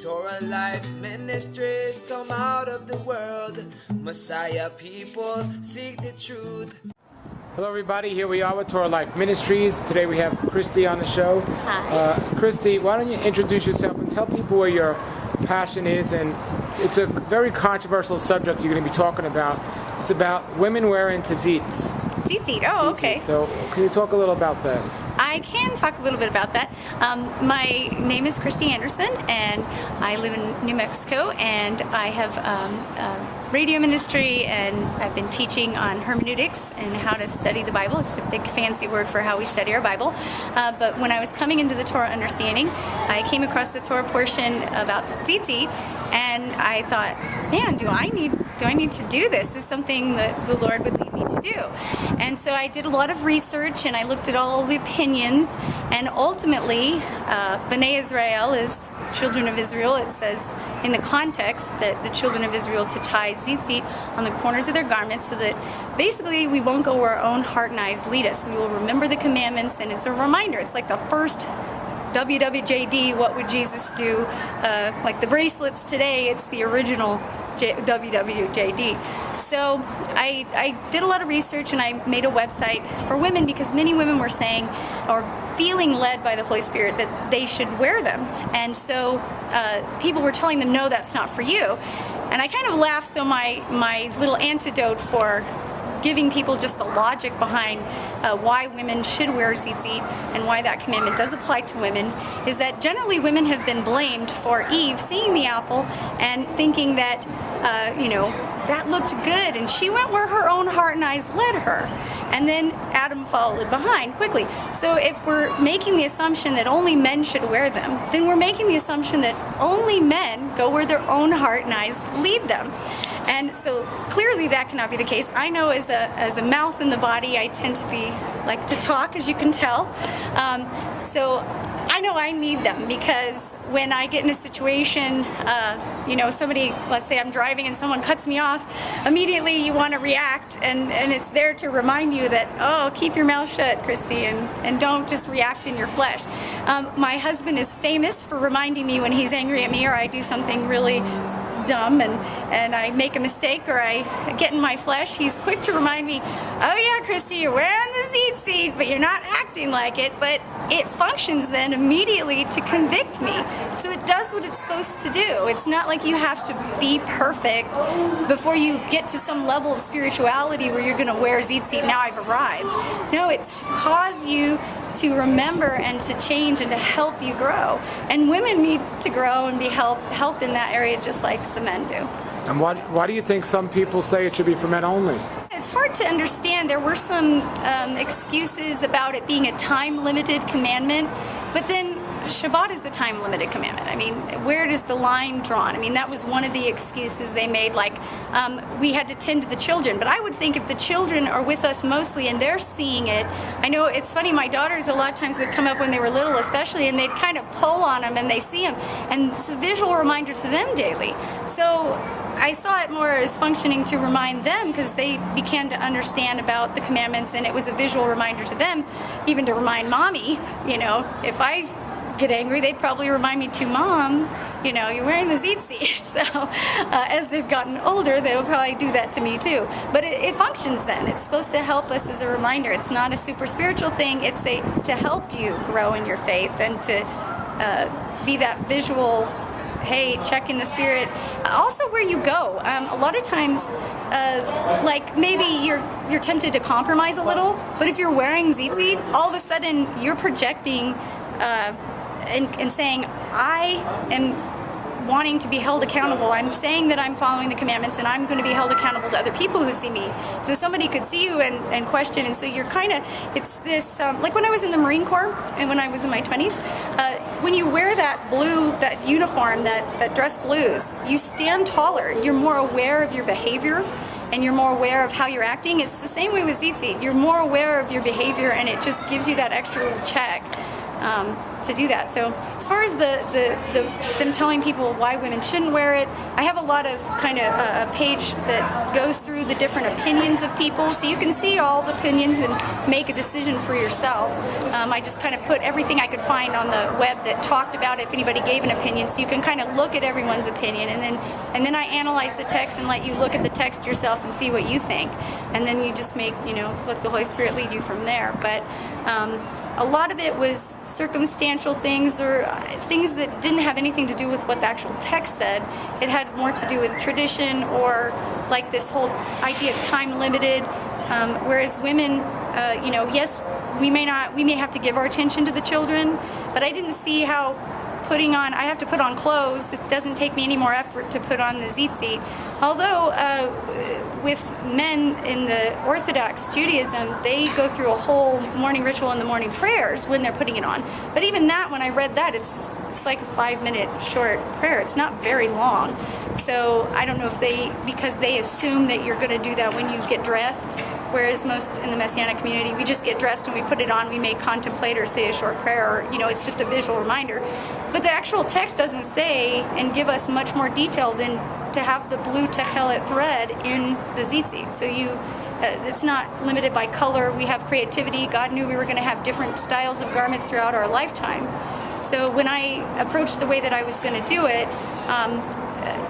Torah Life Ministries come out of the world. Messiah people seek the truth. Hello everybody, here we are with Torah Life Ministries. Today we have Christy on the show. Hi. Christy, why don't you introduce yourself and tell people where your passion is, and it's a very controversial subject you're going to be talking about. It's about women wearing tzits. Tizit, oh, okay. So can you talk a little about that? I can talk a little bit about that. My name is Christy Anderson, and I live in New Mexico, and I have a radio ministry, and I've been teaching on hermeneutics and how to study the Bible. It's just a big fancy word for how we study our Bible. But when I was coming into the Torah understanding, I came across the Torah portion about tzitzit, and I thought, man, do I need to do this? This is something that the Lord would lead me to do. And so I did a lot of research, and I looked at all the opinions, and ultimately, B'nai Israel is children of Israel. It says in the context that the children of Israel to tie tzitzit on the corners of their garments, so that basically we won't go where our own heart and eyes lead us. We will remember the commandments, and it's a reminder. It's like the first WWJD, what would Jesus do? Like the bracelets today, it's the original WWJD. So I did a lot of research, and I made a website for women, because many women were saying or feeling led by the Holy Spirit that they should wear them. And so people were telling them, no, that's not for you. And I kind of laughed, so my little antidote for giving people just the logic behind why women should wear tzitzit and why that commandment does apply to women is that generally women have been blamed for Eve seeing the apple and thinking that, that looked good, and she went where her own heart and eyes led her. And then Adam followed behind quickly. So if we're making the assumption that only men should wear them, then we're making the assumption that only men go where their own heart and eyes lead them. And so clearly that cannot be the case. I know as a mouth in the body, I tend to like to talk, as you can tell. So I know I need them, because when I get in a situation, somebody, let's say I'm driving and someone cuts me off, immediately you want to react, and it's there to remind you that, oh, keep your mouth shut, Christy, and don't just react in your flesh. My husband is famous for reminding me when he's angry at me or I do something really dumb and I make a mistake or I get in my flesh. He's quick to remind me, oh yeah, Christy, you're wearing the tzitzit, but you're not acting like it. But it functions then immediately to convict me. So it does what it's supposed to do. It's not like you have to be perfect before you get to some level of spirituality where you're going to wear tzitzit, now I've arrived. No, it's to cause you to remember and to change and to help you grow. And women need to grow and be helped in that area just like the men do. And why do you think some people say it should be for men only? It's hard to understand. There were some excuses about it being a time-limited commandment, but then Shabbat is the time-limited commandment. I mean, where is the line drawn? I mean, that was one of the excuses they made, like we had to tend to the children. But I would think if the children are with us mostly and they're seeing it, I know it's funny, my daughters a lot of times would come up when they were little especially, and they'd kind of pull on them and they see them, and it's a visual reminder to them daily. So I saw it more as functioning to remind them, because they began to understand about the commandments, and it was a visual reminder to them, even to remind mommy, if I get angry, they'd probably remind me to, Mom, you're wearing the tzitzit. So as they've gotten older, they'll probably do that to me too. But it functions then. It's supposed to help us as a reminder. It's not a super spiritual thing. It's to help you grow in your faith and to be that visual, hey, check in the spirit. Also where you go. A lot of times, like maybe you're tempted to compromise a little, but if you're wearing tzitzit, all of a sudden you're projecting and saying, I am wanting to be held accountable. I'm saying that I'm following the commandments, and I'm going to be held accountable to other people who see me. So somebody could see you and question, and so you're it's this, like when I was in the Marine Corps and when I was in my 20s, when you wear that uniform, that dress blues, you stand taller. You're more aware of your behavior, and you're more aware of how you're acting. It's the same way with tzitzit. You're more aware of your behavior, and it just gives you that extra little check. to do that. So as far as them telling people why women shouldn't wear it, I have a lot of kind of a page that goes through the different opinions of people, so you can see all the opinions and make a decision for yourself. I just kind of put everything I could find on the web that talked about if anybody gave an opinion, so you can kind of look at everyone's opinion, and then I analyze the text and let you look at the text yourself and see what you think, and then you just make, let the Holy Spirit lead you from there. But a lot of it was circumstantial things, or things that didn't have anything to do with what the actual text said. It had more to do with tradition, or like this whole idea of time limited, whereas women, yes, we may have to give our attention to the children, but I didn't see how I have to put on clothes. It doesn't take me any more effort to put on the tzitzit. Although with men in the Orthodox Judaism, they go through a whole morning ritual in the morning prayers when they're putting it on. But even that, when I read that, it's like a 5-minute short prayer. It's not very long. So I don't know if because they assume that you're going to do that when you get dressed, whereas most in the Messianic community, we just get dressed and we put it on, we may contemplate or say a short prayer, or, it's just a visual reminder. But the actual text doesn't say and give us much more detail than to have the blue techelet thread in the tzitzit. So it's not limited by color. We have creativity. God knew we were going to have different styles of garments throughout our lifetime. So when I approached the way that I was going to do it,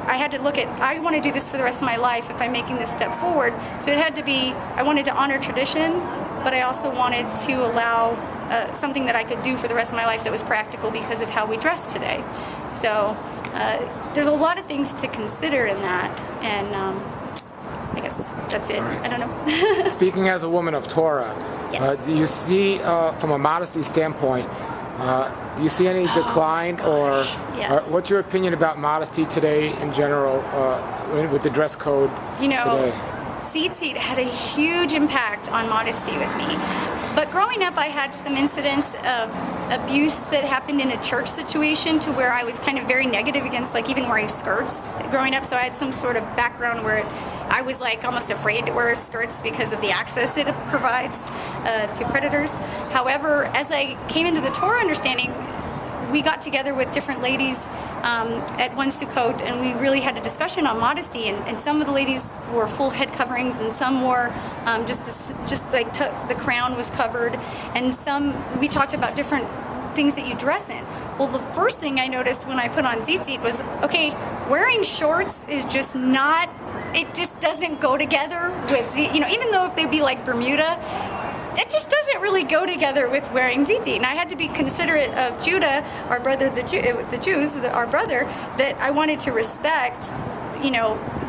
I had to look at, I want to do this for the rest of my life if I'm making this step forward. So it had to be, I wanted to honor tradition, but I also wanted to allow something that I could do for the rest of my life that was practical because of how we dress today. So there's a lot of things to consider in that, and I guess that's it. Right. I don't know. Speaking as a woman of Torah, yes. Do you see, from a modesty standpoint, do you see any decline, or what's your opinion about modesty today in general with the dress code today? Tzitzit had a huge impact on modesty with me. But growing up, I had some incidents of abuse that happened in a church situation to where I was kind of very negative against even wearing skirts growing up. So I had some sort of background where I was almost afraid to wear skirts because of the access it provides to predators. However, as I came into the Torah understanding, we got together with different ladies at one Sukkot, and we really had a discussion on modesty, and some of the ladies wore full head coverings, and some wore the crown was covered, and some, we talked about different things that you dress in. Well, the first thing I noticed when I put on tzitzit was, okay, wearing shorts is just not, it just doesn't go together with, even though if they'd be like Bermuda, that just doesn't really go together with wearing tzitzit. And I had to be considerate of Judah, our brother, the Jews, our brother, that I wanted to respect,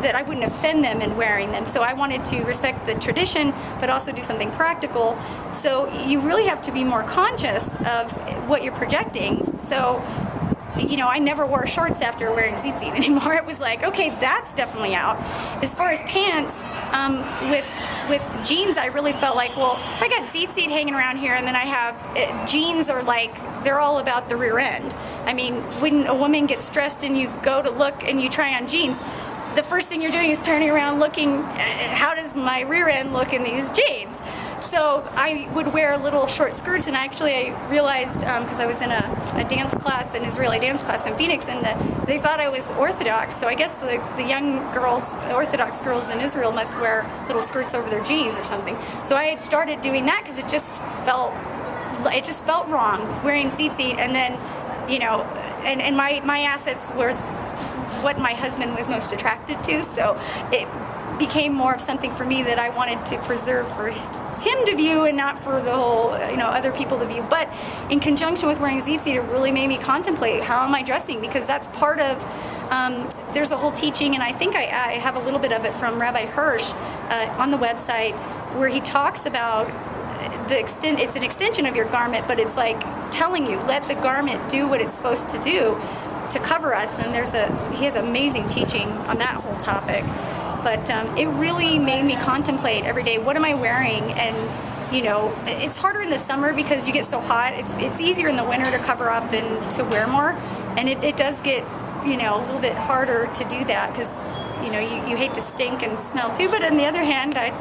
that I wouldn't offend them in wearing them. So I wanted to respect the tradition, but also do something practical. So you really have to be more conscious of what you're projecting. So, I never wore shorts after wearing tzitzit anymore. It was like, okay, that's definitely out. As far as pants, with jeans, I really felt like, well, if I got tzitzit hanging around here and then I have jeans are they're all about the rear end. I mean, when a woman gets dressed and you go to look and you try on jeans, the first thing you're doing is turning around looking, how does my rear end look in these jeans? So I would wear little short skirts, and actually I realized, because I was in a dance class, an Israeli dance class in Phoenix, and they thought I was Orthodox, so I guess the young girls, Orthodox girls in Israel must wear little skirts over their jeans or something. So I had started doing that because it just felt wrong, wearing tzitzit, and then, and my assets was what my husband was most attracted to, so it became more of something for me that I wanted to preserve for him to view and not for the whole, other people to view. But in conjunction with wearing tzitzit, it really made me contemplate, how am I dressing? Because that's part of, there's a whole teaching, and I think I have a little bit of it from Rabbi Hirsch on the website, where he talks about it's an extension of your garment, but it's like telling you, let the garment do what it's supposed to do to cover us. And he has amazing teaching on that whole topic. But it really made me contemplate every day, what am I wearing? And, it's harder in the summer because you get so hot. It's easier in the winter to cover up and to wear more. And it does get, a little bit harder to do that because, you hate to stink and smell too. But on the other hand, I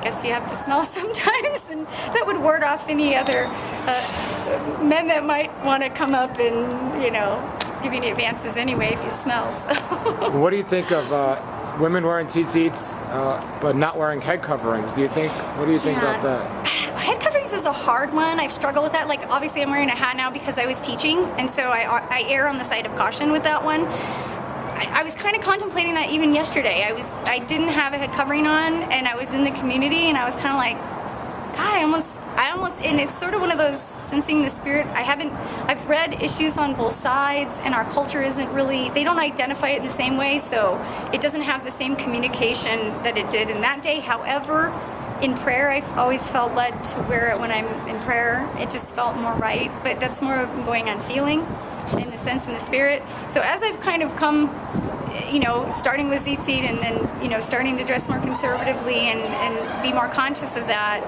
guess you have to smell sometimes, and that would ward off any other men that might want to come up and, give you any advances anyway if you smell. So. What do you think of women wearing tzits but not wearing head coverings? What do you think about that? Head coverings is a hard one. I've struggled with that. Like, obviously I'm wearing a hat now because I was teaching, and so I err on the side of caution with that one. I was kind of contemplating that even yesterday. I didn't have a head covering on, and I was in the community, and I was kind of like, God, I almost, and it's sort of one of those sensing the spirit. I've read issues on both sides, and our culture they don't identify it in the same way, so it doesn't have the same communication that it did in that day. However, in prayer, I've always felt led to wear it when I'm in prayer. It just felt more right, but that's more going on feeling, in the sense in the spirit. So as I've kind of come, starting with tzitzit and then, starting to dress more conservatively and be more conscious of that,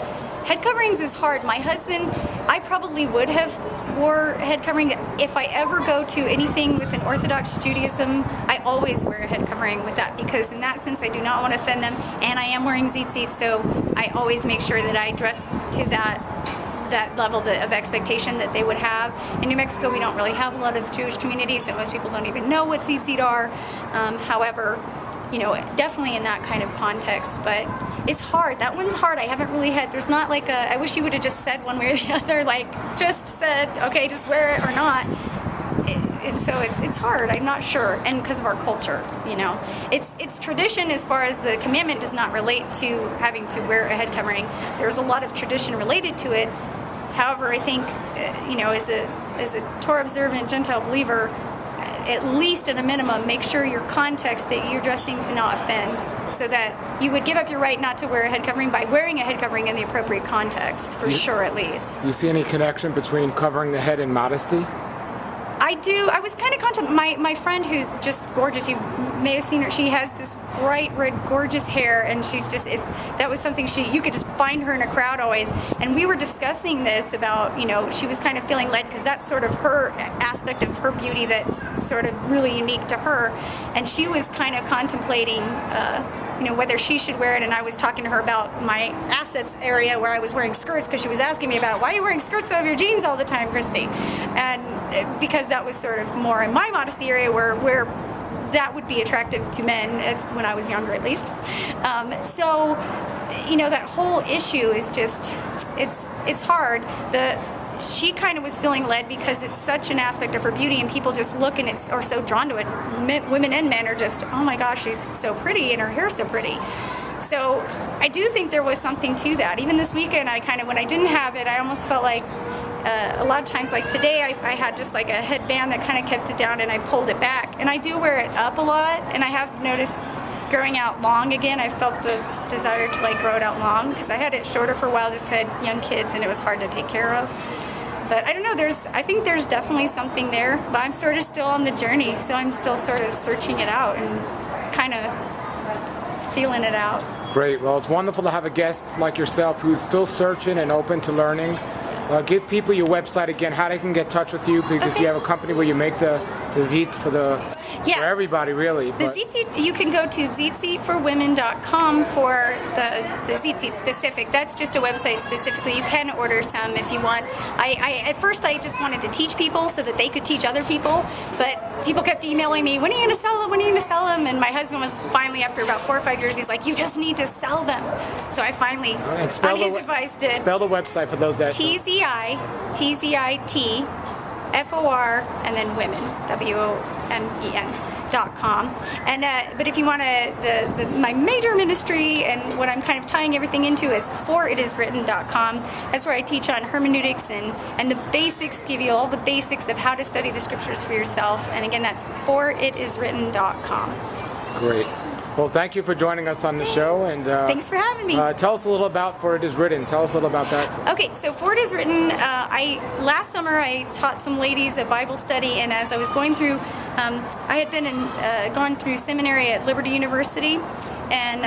head coverings is hard. My husband, I probably would have wore head covering. If I ever go to anything with an Orthodox Judaism, I always wear a head covering with that, because in that sense I do not want to offend them, and I am wearing tzitzit, so I always make sure that I dress to that level of expectation that they would have. In New Mexico, we don't really have a lot of Jewish communities, so most people don't even know what tzitzit are. However, definitely in that kind of context, but it's hard. That one's hard. I haven't really there's not like I wish you would have just said one way or the other, like just said, okay, just wear it or not. And so it's hard. I'm not sure, and because of our culture, it's tradition as far as the commandment does not relate to having to wear a head covering. There's a lot of tradition related to it. However, I think, as a Torah observant Gentile believer, at least at a minimum, make sure your context that you're dressing to not offend, so that you would give up your right not to wear a head covering by wearing a head covering in the appropriate context, for sure, at least. Do you see any connection between covering the head and modesty? I do. I was kind of contemplating. My friend, who's just gorgeous, you may have seen her, she has this bright red gorgeous hair, and she's just, that was something you could just find her in a crowd always, and we were discussing this about, she was kind of feeling led, because that's sort of her aspect of her beauty that's sort of really unique to her, and she was kind of contemplating whether she should wear it, and I was talking to her about my assets area where I was wearing skirts, because she was asking me about, why are you wearing skirts over your jeans all the time, Christy? And because that was sort of more in my modesty area where that would be attractive to men, when I was younger at least. So, that whole issue is just, it's hard. She kind of was feeling led because it's such an aspect of her beauty, and people just look and are so drawn to it. Women and men are just, oh my gosh, she's so pretty and her hair's so pretty. So I do think there was something to that. Even this weekend, when I didn't have it, I almost felt like a lot of times, like today, I had just like a headband that kind of kept it down, and I pulled it back. And I do wear it up a lot, and I have noticed growing out long again. I felt the desire to grow it out long, because I had it shorter for a while, just had young kids, and it was hard to take care of. But I don't know, I think there's definitely something there, but I'm sort of still on the journey, so I'm still sort of searching it out and kind of feeling it out. Great. Well, it's wonderful to have a guest like yourself who's still searching and open to learning. Give people your website again, how they can get in touch with you, because you have a company where you make the tizit for everybody, really. The tzitzit, you can go to tzitzitforwomen.com for the tzitzit specific. That's just a website specifically. You can order some if you want. At first I just wanted to teach people so that they could teach other people, but people kept emailing me, when are you going to sell them? When are you going to sell them? And my husband was finally, after about 4 or 5 years, he's like, you just need to sell them. So I finally, on his advice, did. Spell the website for those that... Tizit, FOR, and then women, WOMEN.com. And but if you want to, my major ministry and what I'm kind of tying everything into is foritiswritten.com. That's where I teach on hermeneutics and the basics, give you all the basics of how to study the scriptures for yourself. And again, that's foritiswritten.com. Great. Well, thank you for joining us on the show, and thanks for having me. Tell us a little about For It Is Written. Tell us a little about that. Okay, so For It Is Written, last summer I taught some ladies a Bible study, and as I was going through, I had been gone through seminary at Liberty University, and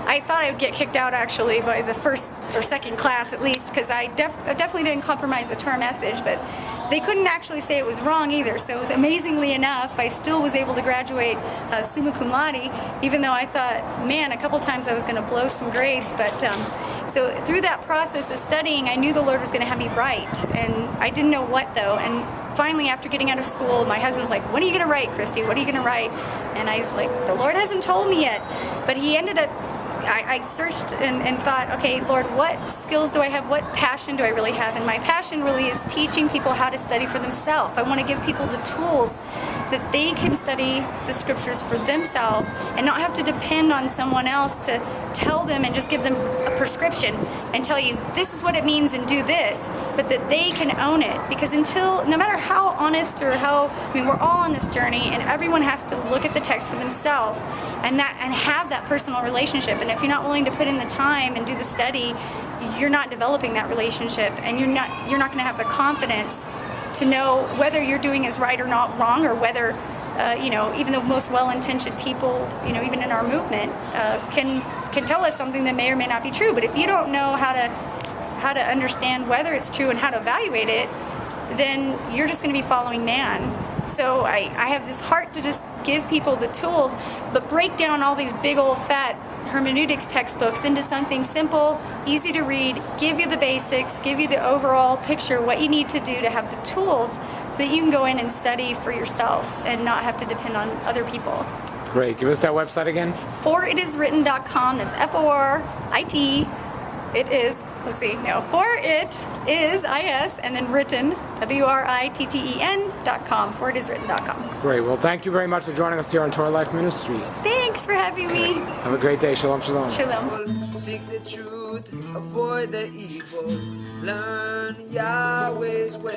I thought I would get kicked out actually by the first or second class at least, because I definitely didn't compromise the Torah message, but they couldn't actually say it was wrong either. So it was, amazingly enough, I still was able to graduate summa cum laude, even though I thought, man, a couple times I was going to blow some grades. But so through that process of studying, I knew the Lord was going to have me write, and I didn't know what though. And finally, after getting out of school, my husband was like, "What are you going to write, Christy? What are you going to write?" And I was like, "The Lord hasn't told me yet." But he ended up, I searched and thought, okay, Lord, what skills do I have? What passion do I really have? And my passion really is teaching people how to study for themselves. I want to give people the tools that they can study the scriptures for themselves and not have to depend on someone else to tell them and just give them a prescription and tell you this is what it means and do this, but that they can own it. Because until, no matter how honest or how, I mean, we're all on this journey, and everyone has to look at the text for themselves and have that personal relationship. And if you're not willing to put in the time and do the study, you're not developing that relationship, and you're not going to have the confidence to know whether you're doing is right or not wrong, or whether, you know, even the most well-intentioned people, you know, even in our movement, can tell us something that may or may not be true. But if you don't know how to understand whether it's true and how to evaluate it, then you're just going to be following man. So I have this heart to just give people the tools, but break down all these big old fat hermeneutics textbooks into something simple, easy to read, give you the basics, give you the overall picture, what you need to do to have the tools so that you can go in and study for yourself and not have to depend on other people. Great. Give us that website again. ForItIsWritten.com. That's F-O-R-I-T. It is, let's see, no, for it is I-S and then written, W-R-I-T-T-E-N.com, ForItIsWritten.com. Great. Well, thank you very much for joining us here on Torah Life Ministries. Thanks for having me. Have a great day. Shalom, shalom. Shalom. Seek the truth, avoid the evil, learn Yahweh's way.